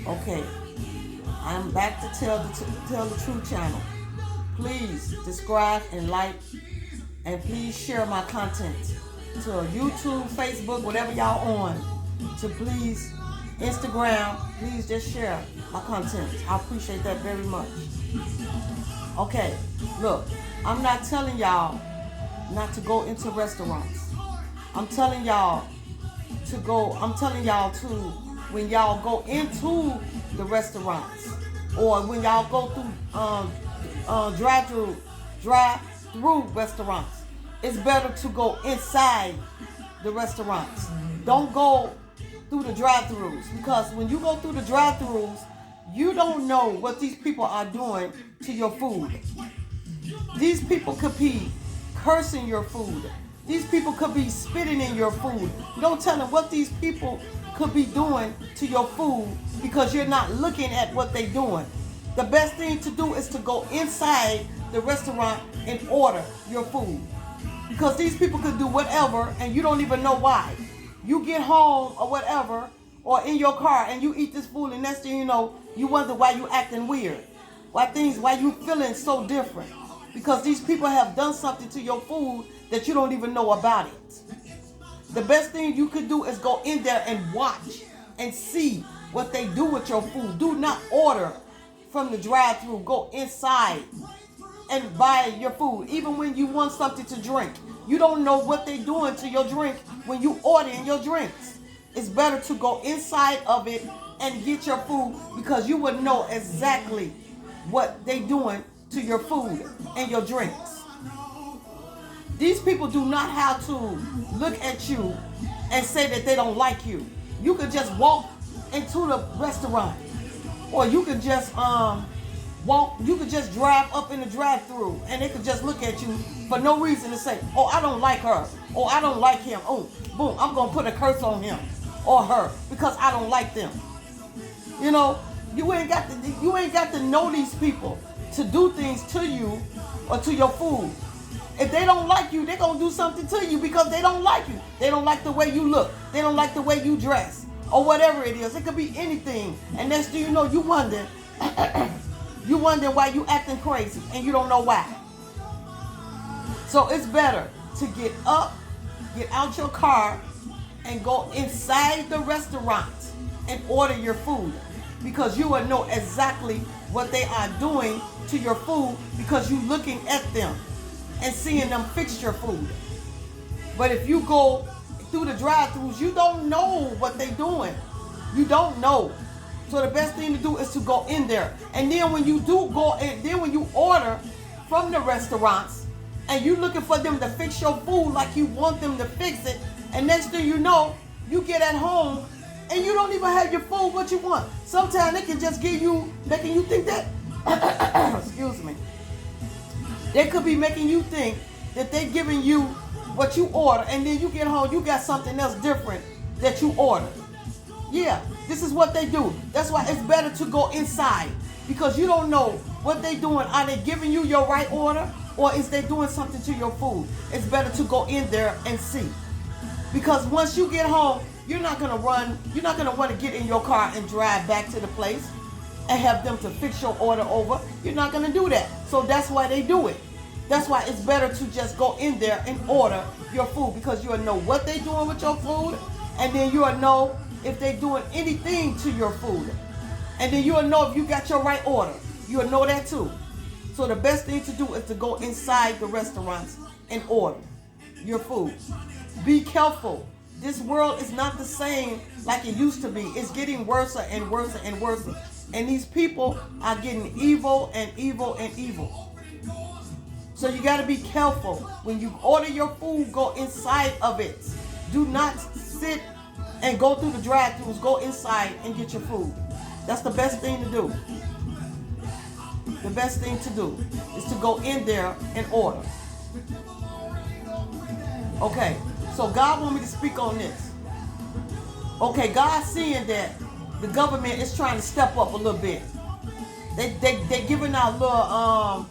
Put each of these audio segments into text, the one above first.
Okay, I'm back to tell the Truth channel. Please subscribe and like, and please share my content to YouTube, Facebook, whatever y'all on. To please Instagram, please just share my content. I appreciate that very much. Okay, look, I'm not telling y'all not to go into restaurants. I'm telling y'all to go. I'm telling y'all to when y'all go into the restaurants or when y'all go through drive through restaurants. It's better to go inside the restaurants. Don't go through the drive-throughs because when you go through the drive-throughs, you don't know what these people are doing to your food. These people could be cursing your food. These people could be spitting in your food. You don't tell them what these people could be doing to your food because you're not looking at what they're doing. The best thing to do is to go inside the restaurant and order your food. Because these people could do whatever and you don't even know why. You get home or whatever, or in your car and you eat this food and next thing you know, you wonder why you acting weird. Why you feeling so different. Because these people have done something to your food that you don't even know about it. The best thing you could do is go in there and watch and see what they do with your food. Do not order from the drive-thru. Go inside and buy your food. Even when you want something to drink, you don't know what they're doing to your drink when you ordering your drinks. It's better to go inside of it and get your food because you would know exactly what they're doing to your food and your drinks. These people do not have to look at you and say that they don't like you. You could just walk into the restaurant, or you could just you could just drive up in the drive-thru and they could just look at you for no reason to say, oh, I don't like her, or I don't like him. Oh, boom, I'm gonna put a curse on him or her because I don't like them. You know, you ain't got to know these people to do things to you or to your food. If they don't like you, they're gonna do something to you because they don't like you. They don't like the way you look. They don't like the way you dress, or whatever it is. It could be anything. And next thing you know, you wonder why you acting crazy and you don't know why. So it's better to get up, get out your car, and go inside the restaurant and order your food because you will know exactly what they are doing to your food because you're looking at them and seeing them fix your food. But if you go through the drive-thrus, you don't know what they're doing. You don't know. So the best thing to do is to go in there. And then when you do go in, then when you order from the restaurants and you're looking for them to fix your food like you want them to fix it, and next thing you know, you get at home and you don't even have your food what you want. Sometimes they can just give you, making you think that, excuse me, they could be making you think that they're giving you what you order, and then you get home, you got something else different that you ordered. Yeah, this is what they do. That's why it's better to go inside because you don't know what they're doing. Are they giving you your right order, or is they doing something to your food? It's better to go in there and see. Because once you get home, you're not gonna want to get in your car and drive back to the place and have them to fix your order over. You're not gonna do that. So that's why they do it. That's why it's better to just go in there and order your food because you'll know what they're doing with your food, and then you'll know if they're doing anything to your food. And then you'll know if you got your right order. You'll know that too. So the best thing to do is to go inside the restaurants and order your food. Be careful. This world is not the same like it used to be. It's getting worse and worse and worse. And these people are getting evil and evil and evil. So you got to be careful. When you order your food, go inside of it. Do not sit and go through the drive-thrus. Go inside and get your food. That's the best thing to do. The best thing to do is to go in there and order. Okay, so God want me to speak on this. Okay, God's seeing that the government is trying to step up a little bit. They giving out little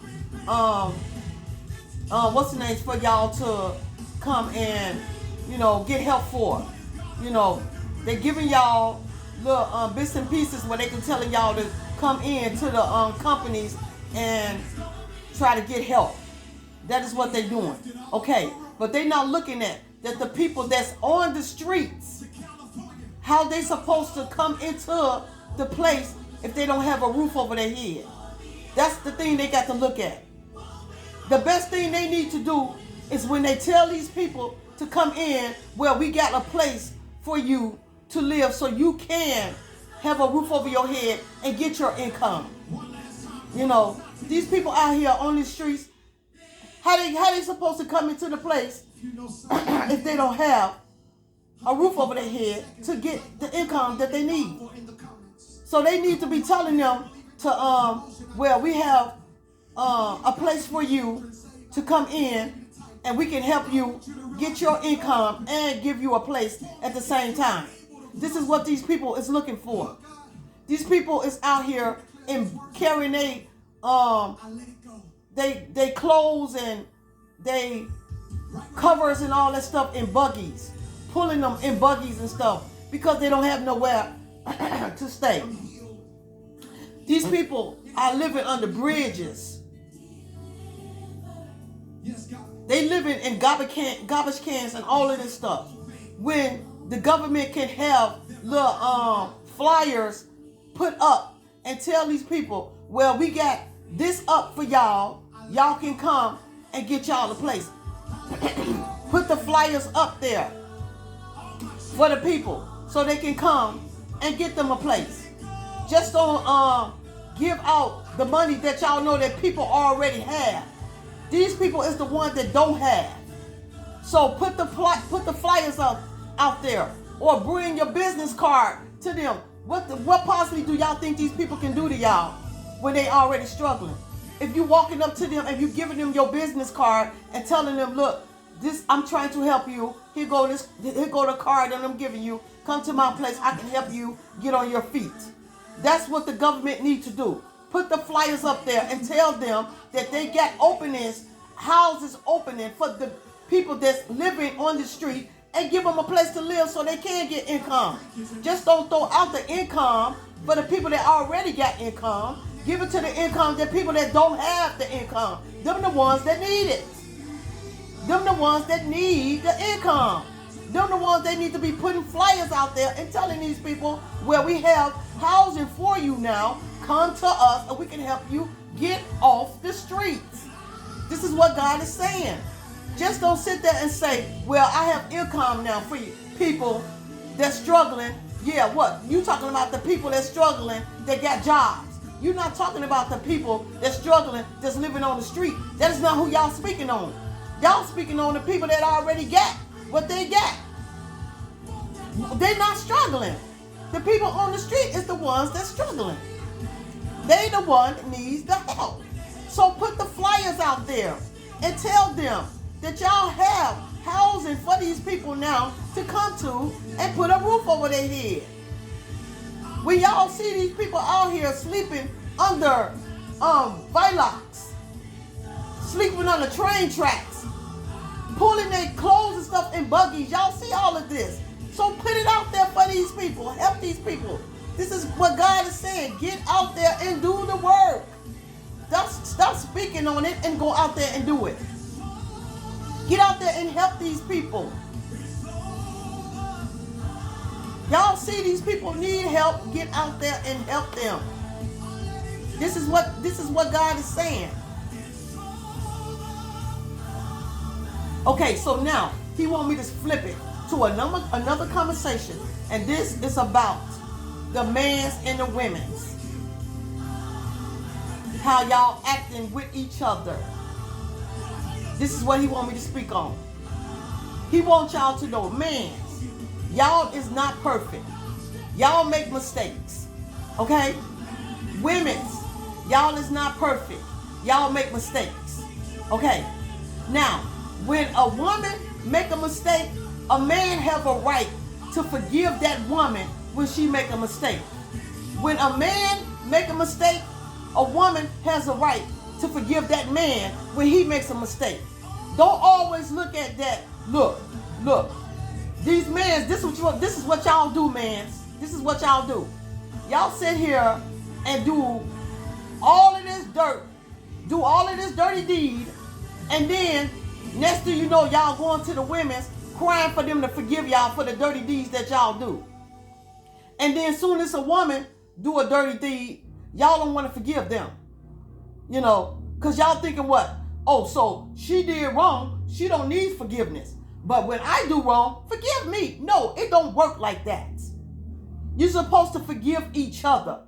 what's the names for y'all to come and get help for. They're giving y'all little bits and pieces where they can telling y'all to come in to the companies and try to get help. That is what they're doing. Okay, but they're not looking at that the people that's on the streets, how they supposed to come into the place if they don't have a roof over their head. That's the thing they got to look at. The best thing they need to do is when they tell these people to come in, well, we got a place for you to live so you can have a roof over your head and get your income. You know, these people out here on the streets, how they supposed to come into the place if they don't have a roof over their head to get the income that they need? So they need to be telling them to, well, we have a place for you to come in and we can help you get your income and give you a place at the same time. This is what these people is looking for. These people is out here and carrying they clothes and they covers and all that stuff in buggies, pulling them in buggies and stuff because they don't have nowhere to stay. These people are living under bridges. They living in garbage cans and all of this stuff. When the government can have the flyers put up and tell these people, well, we got this up for y'all. Y'all can come and get y'all a place. Put the flyers up there for the people so they can come and get them a place. Just don't give out the money that y'all know that people already have. These people is the ones that don't have. So put the flyers out there, or bring your business card to them. What possibly do y'all think these people can do to y'all when they already struggling? If you walking up to them and you giving them your business card and telling them, look, this I'm trying to help you. Here go the card that I'm giving you. Come to my place. I can help you get on your feet. That's what the government needs to do. Put the flyers up there and tell them that they got openings, houses opening for the people that's living on the street, and give them a place to live so they can get income. Just don't throw out the income for the people that already got income. Give it to the income that people that don't have the income. Them the ones that need it. Them the ones that need the income. Them the ones that need to be putting flyers out there and telling these people, where we have housing for you now. Come to us and we can help you get off the streets. This is what God is saying. Just don't sit there and say, well, I have income now for you people that's struggling. Yeah, what? You talking about the people that's struggling that got jobs. You're not talking about the people that's struggling, that's living on the street. That is not who y'all speaking on. Y'all speaking on the people that already got what they got. They're not struggling. The people on the street is the ones that's struggling. They the one that needs the help. So put the flyers out there and tell them that y'all have housing for these people now to come to and put a roof over their head. When y'all see these people out here sleeping under viaducts, sleeping on the train tracks, pulling their clothes and stuff in buggies, y'all see all of this. So put it out there for these people. Help these people. This is what God is saying. Get out there and do the work. Stop speaking on it and go out there and do it. Get out there and help these people. Y'all see these people need help. Get out there and help them. This is what God is saying. Okay, so now he wants me to flip it to another conversation, and this is about the men's and the women's. How y'all acting with each other. This is what he want me to speak on. He wants y'all to know, man, y'all is not perfect. Y'all make mistakes. Okay? Women's, y'all is not perfect. Y'all make mistakes. Okay? Now, when a woman make a mistake, a man have a right to forgive that woman when she make a mistake. When a man make a mistake, a woman has a right to forgive that man when he makes a mistake. Don't always look at that. Look. These men, this is what y'all do, man. This is what y'all do. Y'all sit here and do all of this dirt, do all of this dirty deed, and then next thing you know, y'all going to the women's crying for them to forgive y'all for the dirty deeds that y'all do. And then soon as a woman do a dirty deed, y'all don't want to forgive them. You know, because y'all thinking what? Oh, so she did wrong. She don't need forgiveness. But when I do wrong, forgive me. No, it don't work like that. You're supposed to forgive each other.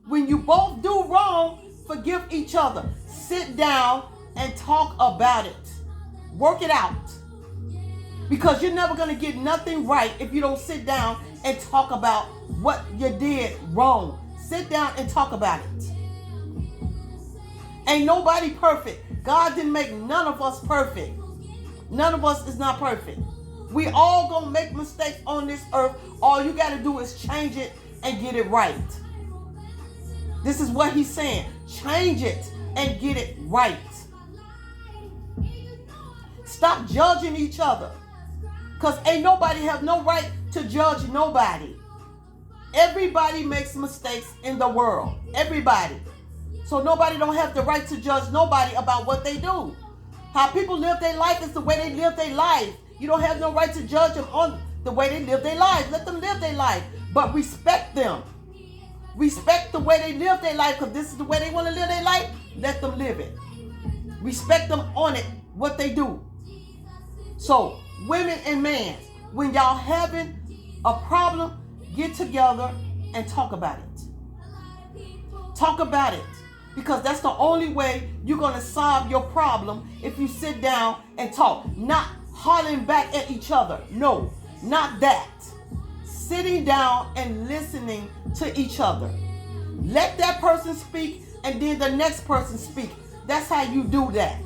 When you both do wrong, forgive each other. Sit down and talk about it. Work it out. Because you're never going to get nothing right if you don't sit down and talk about what you did wrong. Sit down and talk about it. Ain't nobody perfect. God didn't make none of us perfect. None of us is not perfect. We all gonna make mistakes on this earth. All you gotta do is change it and get it right. This is what he's saying. Change it and get it right. Stop judging each other. Because ain't nobody have no right to judge nobody. Everybody makes mistakes in the world. Everybody. So nobody don't have the right to judge nobody about what they do. How people live their life is the way they live their life. You don't have no right to judge them on the way they live their life. Let them live their life. But respect them. Respect the way they live their life, because this is the way they want to live their life. Let them live it. Respect them on it, what they do. So, women and men, when y'all having a problem, get together and talk about it. Talk about it. Because that's the only way you're going to solve your problem, if you sit down and talk. Not hollering back at each other. No, not that. Sitting down and listening to each other. Let that person speak and then the next person speak. That's how you do that.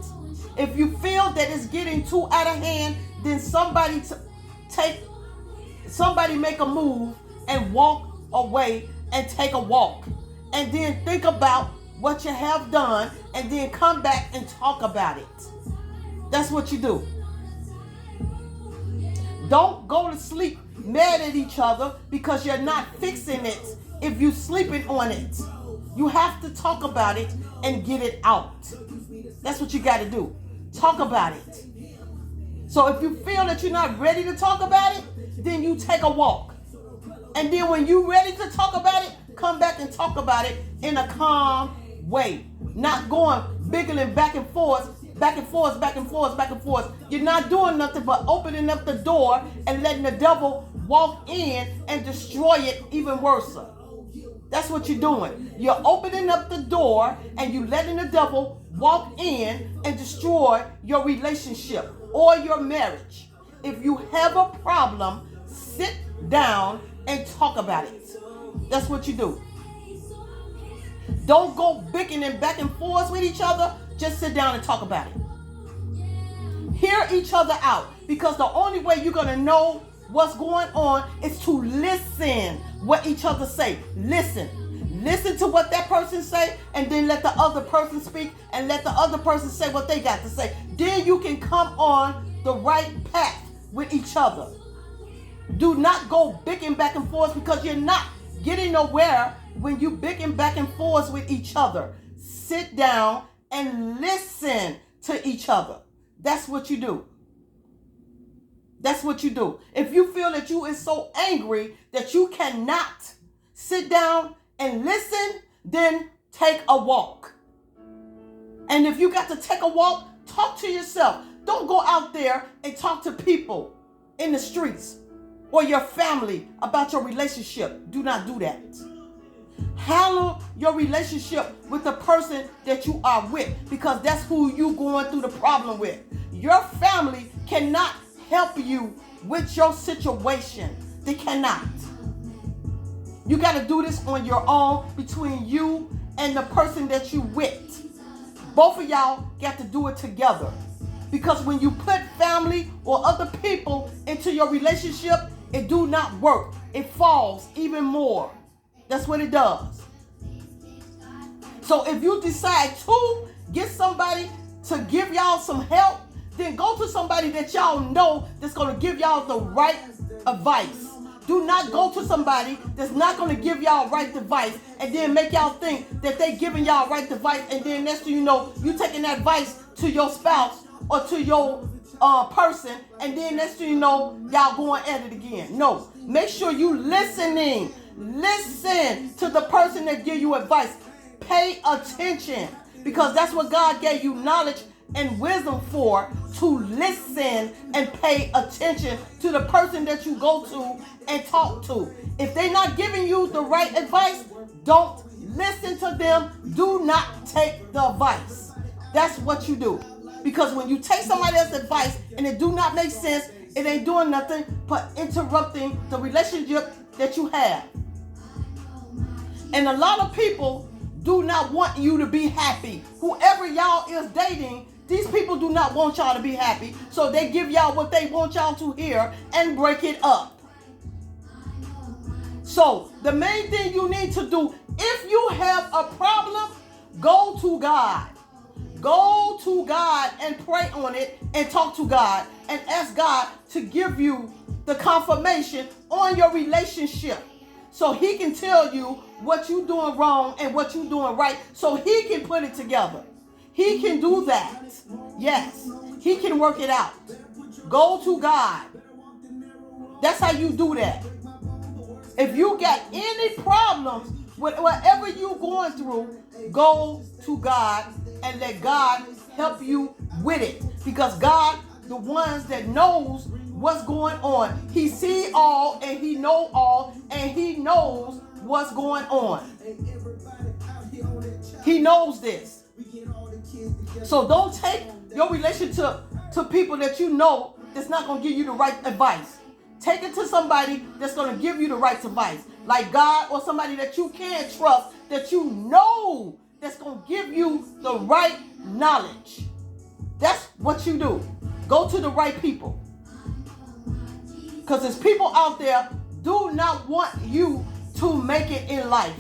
If you feel that it's getting too out of hand, then somebody make a move and walk away and take a walk. And then think about what you have done and then come back and talk about it. That's what you do. Don't go to sleep mad at each other because you're not fixing it if you're sleeping on it. You have to talk about it and get it out. That's what you got to do. Talk about it. So if you feel that you're not ready to talk about it, then you take a walk. And then when you're ready to talk about it, come back and talk about it in a calm way. Not going bickering back and forth. You're not doing nothing but opening up the door and letting the devil walk in and destroy it even worse. That's what you're doing. You're opening up the door and you letting the devil walk in and destroy your relationship or your marriage. If you have a problem, sit down and talk about it. That's what you do. Don't go bickering back and forth with each other. Just sit down and talk about it. Hear each other out, because the only way you're going to know what's going on is to listen what each other say. Listen to what that person say, and then let the other person speak, and let the other person say what they got to say. Then you can come on the right path with each other. Do not go bickering back and forth, because you're not getting nowhere when you bickering back and forth with each other. Sit down and listen to each other. That's what you do. That's what you do. If you feel that you is so angry that you cannot sit down and listen, then take a walk. And if you got to take a walk, talk to yourself. Don't go out there and talk to people in the streets or your family about your relationship. Do not do that. Handle your relationship with the person that you are with, because that's who you going through the problem with. Your family cannot help you with your situation. They cannot. You got to do this on your own, between you and the person that you with. Both of y'all got to do it together. Because when you put family or other people into your relationship, it do not work. It falls even more. That's what it does. So if you decide to get somebody to give y'all some help, then go to somebody that y'all know that's going to give y'all the right advice. Do not go to somebody that's not going to give y'all right advice and then make y'all think that they giving y'all right advice, and then next thing you know, you taking that advice to your spouse or to your person, and then next thing you know, y'all going at it again. No, make sure you listening. Listen to the person that give you advice. Pay attention, because that's what God gave you knowledge and wisdom for, to listen and pay attention to the person that you go to and talk to. If they're not giving you the right advice, don't listen to them. Do not take the advice. That's what you do. Because when you take somebody else's advice and it do not make sense, it ain't doing nothing but interrupting the relationship that you have. And a lot of people do not want you to be happy. Whoever y'all is dating, these people do not want y'all to be happy. So they give y'all what they want y'all to hear and break it up. So the main thing you need to do, if you have a problem, go to God. Go to God and pray on it and talk to God and ask God to give you the confirmation on your relationship, so he can tell you what you're doing wrong and what you're doing right, so he can put it together. He can do that. Yes, he can work it out. Go to God. That's how you do that. If you got any problems with whatever you're going through, go to God and let God help you with it. Because God, the ones that knows what's going on, he see all and he know all, and he knows what's going on. He knows this. So don't take your relationship to people that you know that's not going to give you the right advice. Take it to somebody that's going to give you the right advice, like God, or somebody that you can trust, that you know that's going to give you the right knowledge. That's what you do. Go to the right people. Because there's people out there do not want you to make it in life.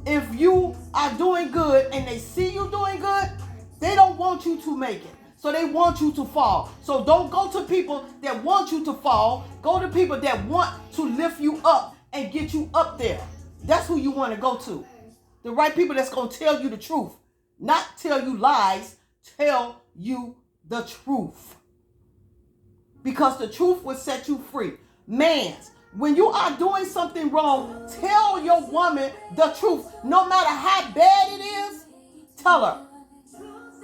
If you are doing good and they see you doing good, they don't want you to make it. So they want you to fall. So don't go to people that want you to fall. Go to people that want to lift you up and get you up there. That's who you want to go to. The right people that's going to tell you the truth. Not tell you lies. Tell you the truth. Because the truth will set you free. Man, when you are doing something wrong, tell your woman the truth. No matter how bad it is, tell her.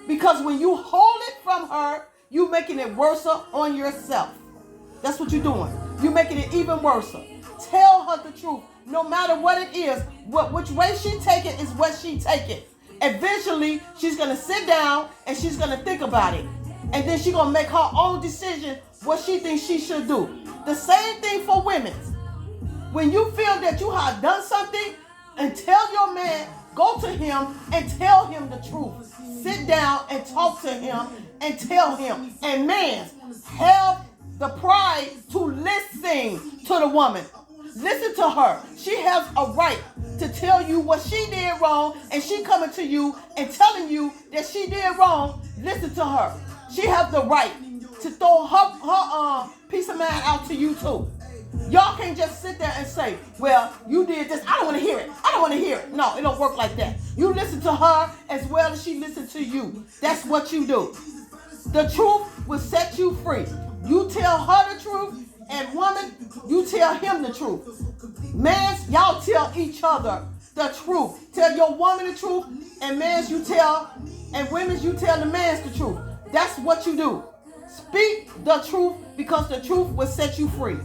Because when you hold it from her, you're making it worse on yourself. That's what you're doing. You're making it even worse. Tell her the truth. No matter what it is, which way she take it is what she take it. Eventually, she's going to sit down and she's going to think about it. And then she's going to make her own decision what she thinks she should do. The same thing for women. When you feel that you have done something, and tell your man, go to him and tell him the truth. Sit down and talk to him and tell him. And man, have the pride to listen to the woman. Listen to her. She has a right to tell you what she did wrong, and she coming to you and telling you that she did wrong. Listen to her. She has the right to throw her peace of mind out to you too. Y'all can't just sit there and say, well, you did this. I don't want to hear it. I don't want to hear it. No, it don't work like that. You listen to her as well as she listens to you. That's what you do. The truth will set you free. You tell her the truth, and woman, you tell him the truth. Man, y'all tell each other the truth. Tell your woman the truth, and men, you tell, and women, you tell the man the truth. That's what you do. Speak the truth, because the truth will set you free.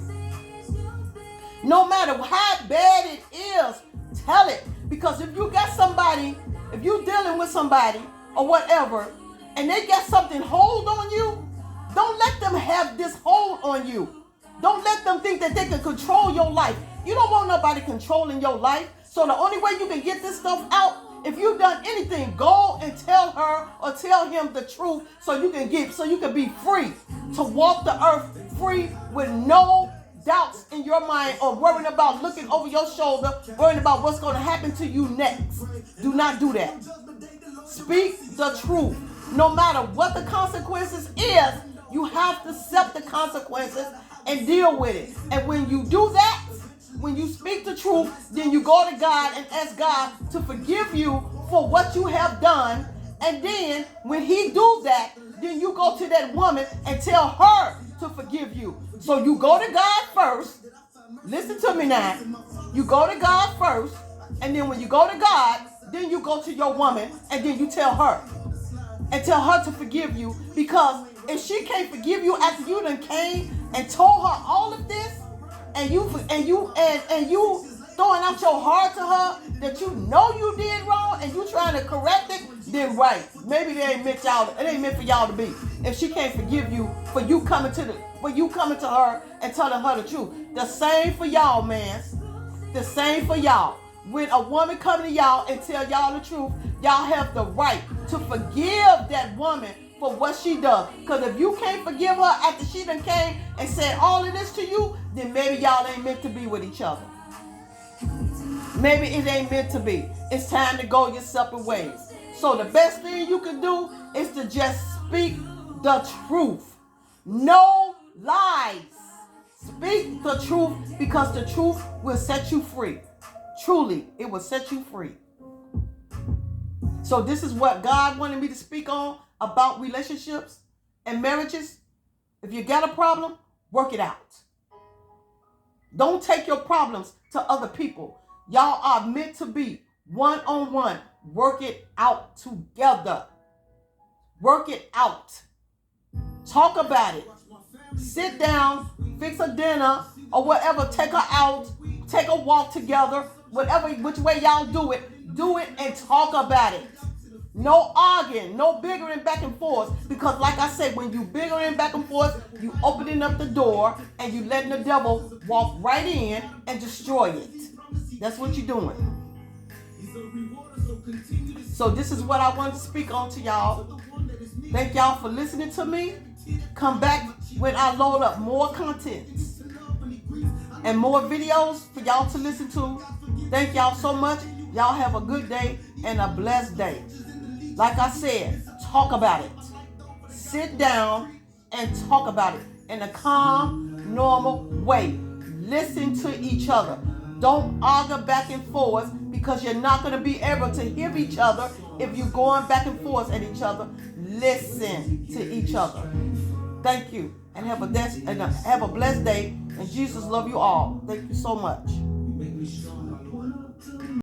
No matter how bad it is, tell it. Because if you got somebody, if you're dealing with somebody or whatever, and they got something hold on you, don't let them have this hold on you. Don't let them think that they can control your life. You don't want nobody controlling your life. So the only way you can get this stuff out, if you've done anything, go and tell her or tell him the truth, so you can be free to walk the earth free with no doubts in your mind, or worrying about looking over your shoulder, worrying about what's going to happen to you next. Do not do that. Speak the truth. No matter what the consequences is, you have to accept the consequences and deal with it. And when you do that, when you speak the truth, then you go to God and ask God to forgive you for what you have done. And then when he do that, then you go to that woman and tell her to forgive you. So you go to God first. Listen to me now. You go to God first. And then when you go to God, then you go to your woman and then you tell her. And tell her to forgive you. Because if she can't forgive you after you done came and told her all of this, and you throwing out your heart to her that you know you did wrong and you trying to correct it, then right. Maybe it ain't meant for y'all to be. If she can't forgive you for you coming to her and telling her the truth. The same for y'all, man. The same for y'all. When a woman come to y'all and tell y'all the truth, y'all have the right to forgive that woman for what she does. Because if you can't forgive her after she done came and said all of this to you, then maybe y'all ain't meant to be with each other. Maybe it ain't meant to be. It's time to go your separate ways. So the best thing you can do is to just speak the truth. No lies. Speak the truth because the truth will set you free. Truly, it will set you free. So this is what God wanted me to speak on about relationships and marriages. If you got a problem, work it out. Don't take your problems to other people. Y'all are meant to be one-on-one. Work it out together. Work it out. Talk about it. Sit down, fix a dinner or whatever. Take her out. Take a walk together. Whatever, which way y'all do it and talk about it. No arguing, no bickering back and forth. Because like I said, when you bickering back and forth, you opening up the door and you letting the devil walk right in and destroy it. That's what you're doing. So this is what I wanted to speak on to y'all. Thank y'all for listening to me. Come back when I load up more content and more videos for y'all to listen to. Thank y'all so much. Y'all have a good day and a blessed day. Like I said, talk about it. Sit down and talk about it in a calm, normal way. Listen to each other. Don't argue back and forth because you're not going to be able to hear each other if you're going back and forth at each other. Listen to each other. Thank you and have a blessed day. And Jesus love you all. Thank you so much.